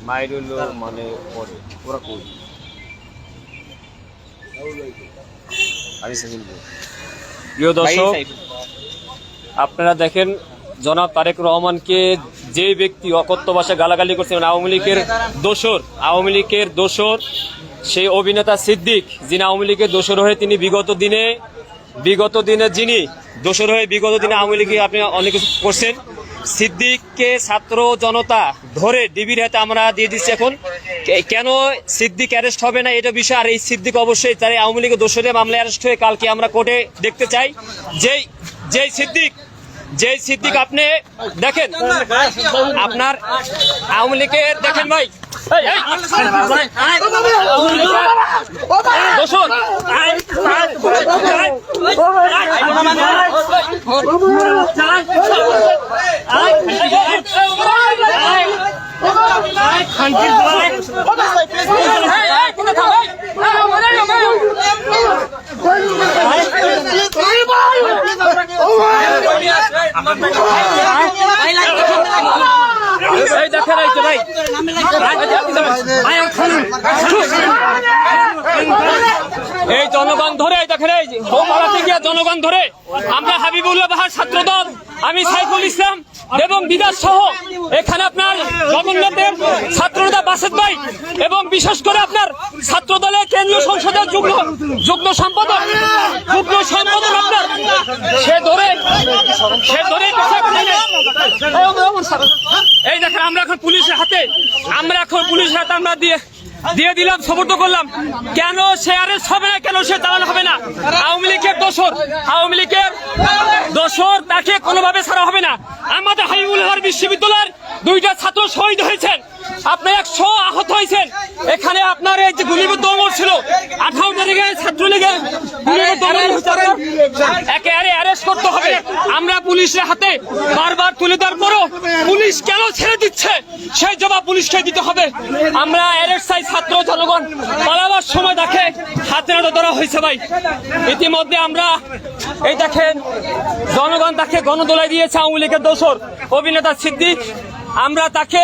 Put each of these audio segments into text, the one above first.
মাইরুল মানে ওরা কই প্রিয় দর্শক, আপনারা দেখেন জনাব তারেক রহমানকে যে ব্যক্তি অকথ্য ভাষায় গালাগালি করছেন আওয়ামী লীগের দোসর সেই অভিনেতা সিদ্দিক, যিনি আওয়ামী লীগের দোসর হয়ে তিনি বিগত দিনে আওয়ামী লীগে আপনি অনেক কিছু করছেন। সিদ্দিককে ছাত্র জনতা ধরে ডিবির হাতে আমরা দিয়ে দিচ্ছি। এখন কেন সিদ্দিক অ্যারেস্ট হবে না এটা বিষয়, আর এই সিদ্দিক অবশ্যই তার আওয়ামী লীগের দোষরে মামলায় অ্যারেস্ট হয়ে কালকে আমরা কোর্টে দেখতে চাই। যেই সিদ্দিক আপনি দেখেন, আপনার আওয়ামী লীগের দেখেন ভাই এই জনগণ ধরে দেখেন, এই জনগণ ধরে আমরা হাবিবুল্লাহ বাহার ছাত্রদল, আমি সাইফুল ইসলাম এবং বিকাশ সহ এখানে আপনার জগন্নাথের ছাত্রনেতা বাসেদ ভাই এবং বিশেষ করে আপনার ছাত্র দলের কেন্দ্রীয় সংসদের যুগ্ম সম্পাদক আপনার সে ধরে এই দেখেন আমরা এখন পুলিশের হাতে আমরা দিয়ে দিলাম, সমর্থ করলাম। কেন সে অ্যারেস্ট হবে না, কেন সে চালানো হবে না? আওয়ামী লীগের দোসর তাকে কোনোভাবে ছাড়া হবে না। আমাদের হাবিবুল্লাহ বিশ্ববিদ্যালয়ের 2টা ছাত্র শহীদ হয়েছেন, আপনার 100 আহত হয়েছেন। এখানে আপনার এই যে গুলিবিদ্ধ অমর ছিল 18 তারিখে ছাত্রলীগের একেবারে অ্যারেস্ট করতে হবে। আমরা পুলিশের হাতে বারবার তুলে দেওয়ার পরও পুলিশ কেন ছেড়ে দিচ্ছে সেই জবাব পুলিশকে দিতে হবে। আমরা অ্যারেস্ট চাই, ছাত্র জনগণ পালাবার সময় দেখে হাতে নাতে ধরা হয়েছে ভাই। ইতিমধ্যে আমরা এই দেখেন জনগণ তাকে গণদোলায় দিয়েছে আওয়ামী লীগের দোসর অভিনেতা সিদ্দিক। আমরা তাকে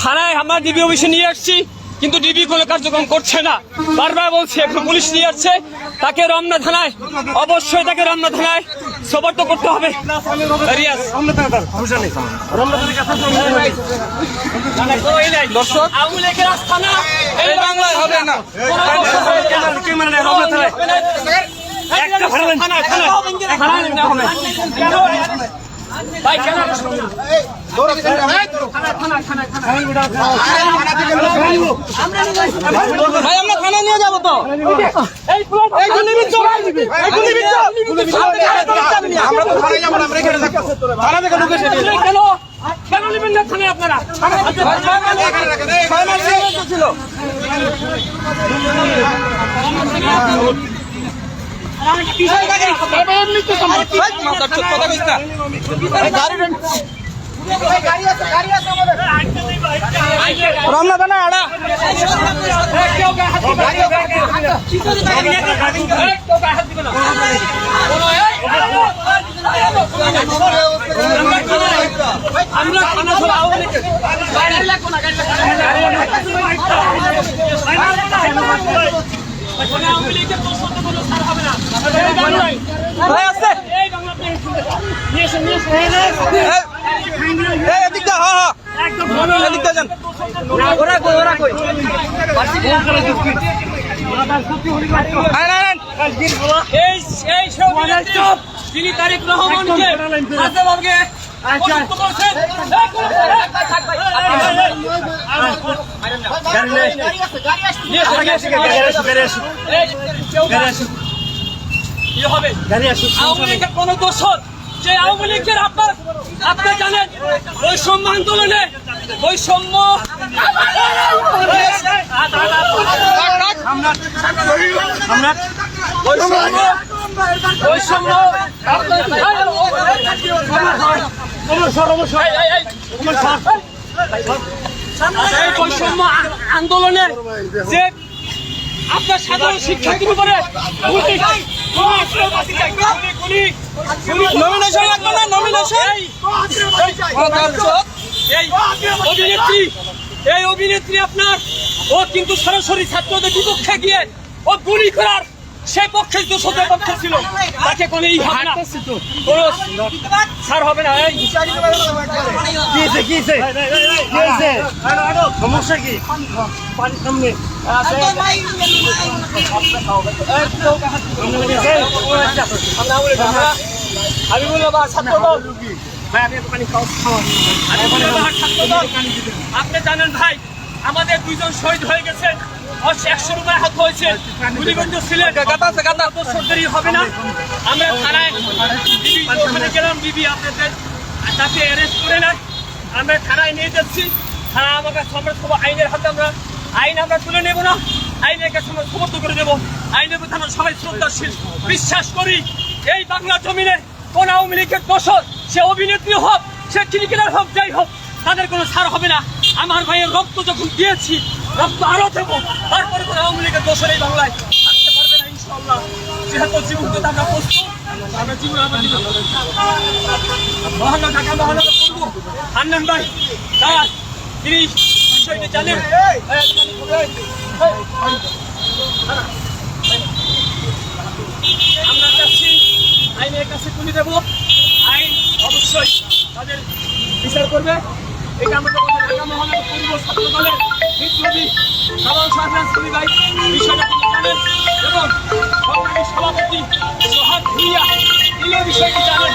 থানায় আমরা ডিবি অফিসে নিয়ে আসছি, কিন্তু ডিবি কোনো কার্যক্রম করছে না। বারবার বলছে এখন পুলিশ নিয়ে যাচ্ছে তাকে রমনা থানায়, অবশ্যই তাকে রমনা থানায় সোপর্দ করতে হবে। দর্শক, আওয়ামী লীগের আস্তানা এই বাংলায় হবে না। ভাই কেন ভাই আমরা থানা নিয়ে যাবো তো, কেন নেবেন না থানায় আপনারা? রমনা থানা আড়া আমরা থানা ধরা আওয়ামী লীগের কোনো ছাড় হবে না। তিনি তারেক রহমানকে কোন দোষর যে আওয়ামী লীগের আপনার জানেন বৈষম্য আন্দোলনে বৈষম্য বৈষম্য আন্দোলনে যে আপনার সাধারণ শিক্ষার্থীর উপরে নমিনেশন লাগবে না, নমিনেশন অভিনেত্রী এই অভিনেত্রী আপনার ও কিন্তু সরাসরি ছাত্রদের বিপক্ষে গিয়ে ও গুলি করার সেই পক্ষে দোষদের পক্ষে ছিল, তাকে কোনো এই হবে না, কোনো ছাড় হবে না। এই সমস্যা কি? আমি বললাম ছাত্রদল, আপনি জানেন ভাই আমাদের দুইজন শহীদ হয়ে গেছেন, 100 রুপায় হাত হয়েছে, গুলিবন্ধ ছিলেন, সরকারি হবে না। আমরা থানায় ওখানে গেলাম, বিবি আপনাদের তাকে অ্যারেস্ট করে না, আমরা থানায় নিয়ে যাচ্ছি। থানা আমার কাছে আমরা সব আইনের হাতে, আইন আমরা তুলে নেব না, আইনের কাছে আমরা সমর্থ করে দেবো। আইনের প্রতি আমরা সবাই শ্রদ্ধাশীল, বিশ্বাস করি এই বাংলা জমিনে কোন আওয়ামী লীগের দোষর, সে অভিনেত্রী হোক, সে ক্রিকেটার হোক, যাই হোক, তাদের কোনো ছাড় হবে না। আমার ভাইয়ের রক্ত যখন দিয়েছি, রক্ত আরো দেবো, তারপরে কোনো আওয়ামী লীগের দোষর এই বাংলায় আসতে পারবে না ইনশাআল্লাহ। যেহেতু জীবন তো আমরা প্রস্তুত, আমরা জীবন মহানগর ঢাকা মহানগর করবো। হান্নান ভাই তার তিনি বিষয়টি জানেন। আমরা চাচ্ছি আইনের কাছে তুলে দেবো, আইন অবশ্যই তাদের বিচার করবে। এটা আমাদের ঢাকা মহানগর পূর্ব ছাত্র দলের বিপ্লবী সাধারণ সম্পাদক ভাই বিষয়টা তিনি জানেন, এবং সংগ্রামী সভাপতি সোহাগ ভুইয়া তিনিও বিষয়টি জানেন।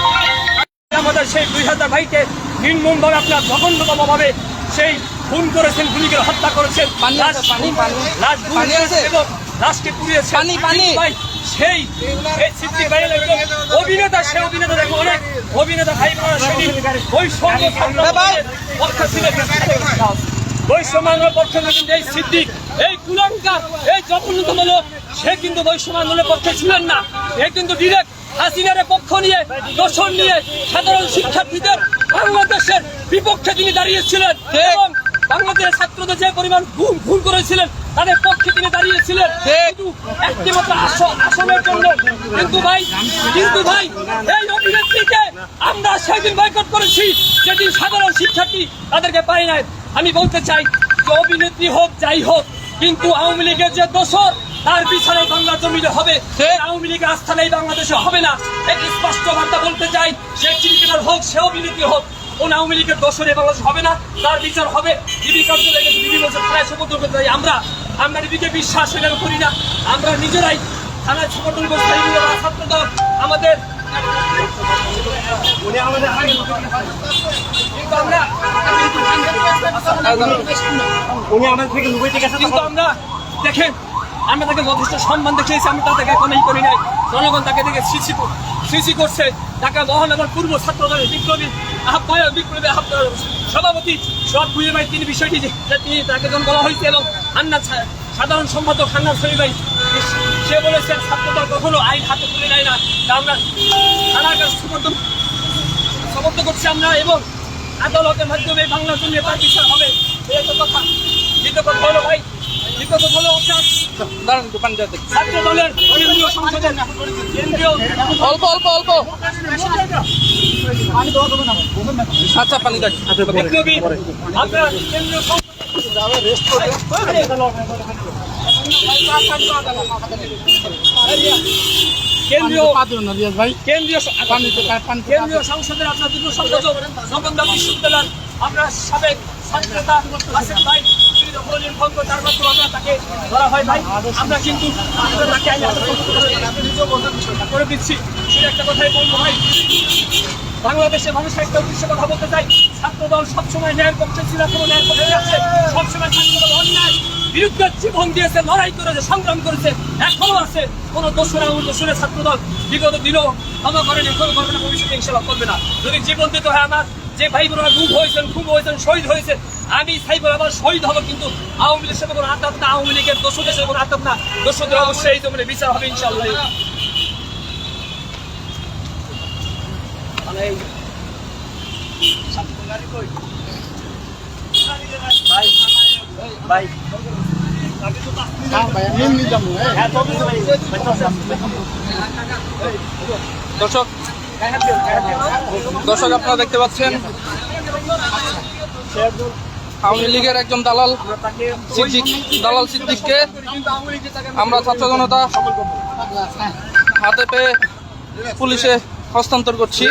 আমাদের সেই 2000 ভাইকে নির্মমভাবে আপনার জঘন্যতমভাবে সেই খুন করেছেন, গুলি করে হত্যা করেছেন, লাশ এবং লাশকে পুড়িয়েছেন। ভাই সেই সিদ্দিক ভাইয়ের অভিনেতা, সে অভিনেতা দেখো অনেক অভিনেতা ভাই ওই সঙ্গে পক্ষে ছিলেন, বৈষম্যের পক্ষে এই সিদ্দিক, এই কুলাঙ্কার, এই জঘন্যতম লোক, সে কিন্তু বৈষম্য আন্দোলনের পক্ষে ছিলেন না। এ কিন্তু ডিরেক্ট হাসিনার পক্ষ নিয়ে, দোষণ নিয়ে সাধারণ শিক্ষার্থীদের বাংলাদেশের বিপক্ষে তিনি দাঁড়িয়েছিলেন, এবং বাংলাদেশের ছাত্রদের যে পরিমাণ ভুল করেছিলেন তাদের পক্ষে তিনি দাঁড়িয়েছিলেন একটি মাত্র আসনের জন্য। কিন্তু ভাই এই অভিনেত্রীকে আমরা সেদিন বয়কট করেছি, যেদিন সাধারণ শিক্ষার্থী তাদেরকে পাই নাই। আমি বলতে চাই যে অভিনেত্রী হোক, যাই হোক, কিন্তু আওয়ামী লীগের যে দোষর তার বিচারে বাংলা জমিনে হবে, আওয়ামী লীগের আস্থা নেই বাংলাদেশে হবে না। একটি স্পষ্ট বার্তা বলতে চাই, সে ক্রিকেটার হোক, সে অভিনেত্রী হোক, কোন আওয়ামী লীগের দোষরে বাংলাদেশ হবে না, তার বিচার হবে। ডিবি কার্যালয়ে গেছে, ডিবি বলছে থানায় সমর্থন করতে চাই। আমরা ডিবিকে বিশ্বাস এখানে করি না, আমরা নিজেরাই থানায় সমর্থন করতে চাই। ছাত্রদল আমাদের কিন্তু আমরা দেখেন, আমরা তাকে যথেষ্ট সম্মান দেখিয়েছি, আমি তাদেরকে কোনো করি নাই। জনগণ তাকে দেখে সিসি করছে। ঢাকা মহানগর পূর্ব ছাত্র দলের বিপ্লবী সভাপতি সব বুঝে ভাই তিনি বিষয়টি তিনি তাকে যখন বলা হয়েছে, এবং সাধারণ সম্পাদক হান্নান শরীফ ভাই সে বলেছেন ছাত্রদল কখনো আইন হাতে তুলে নেয় না। আমরা থানার কাছে সমর্থন করছি আমরা, এবং আদালতের মাধ্যমে বাংলার জন্য তার বিচার হবে। এই একটা কথা। দ্বিতীয় কথা হলো ভাই, ছাত্র দলের কেন্দ্রীয় সংসদের অল্প আচ্ছা পানি বিপ্লবী আপনার কেন্দ্রীয় কেন্দ্রীয় সংসদের আপনার যুগ্ম সম্পাদক জগন্নাথ বিশ্ববিদ্যালয়ের আপনার সাবেক ছাত্রনেতা আসিফ ভাই তার মাধ্যমে আমরা তাকে ধরা হয় ভাই। আমরা কিন্তু করে দিচ্ছি, সেটা একটা কথাই বলবো ভাই। বাংলাদেশের মানুষের একটা উদ্দেশ্যে কথা বলতে চাই, ছাত্রদল সবসময় ন্যায়ের পক্ষে ছিল, ন্যায়ের পক্ষে আছে, সবসময় ছাত্রদল অন্যায় বিরুদ্ধে জীবন দিয়েছে, লড়াই করেছে, সংগ্রাম করেছে, এখনো আছে। কোনো দোষরে ছাত্রদল বিগত দিনও ক্ষমা করেনি, এখনো করবে না, ভবিষ্যতে ইনশাআল্লাহ করবে না। যদি জীবন দিতে হয় আমার যে ভাই বোনেরা খুব হয়েছেন, শহীদ হয়েছে, আমি চাইবো আবার শহীদ হবো, কিন্তু আওয়ামী লীগের সাথে কোনো আতাপ না, আওয়ামী লীগের দোষদের সাথে কোনো আতাপ না, দোষদের অবশ্যই এই জমিনে বিচার হবে ইনশাআল্লাহ। দর্শক আপনারা দেখতে পাচ্ছেন আওয়ামী লীগের একজন দালাল সিদ্দিককে আমরা ছাত্র জনতা হাতে পেয়ে পুলিশে হস্তান্তর করছি।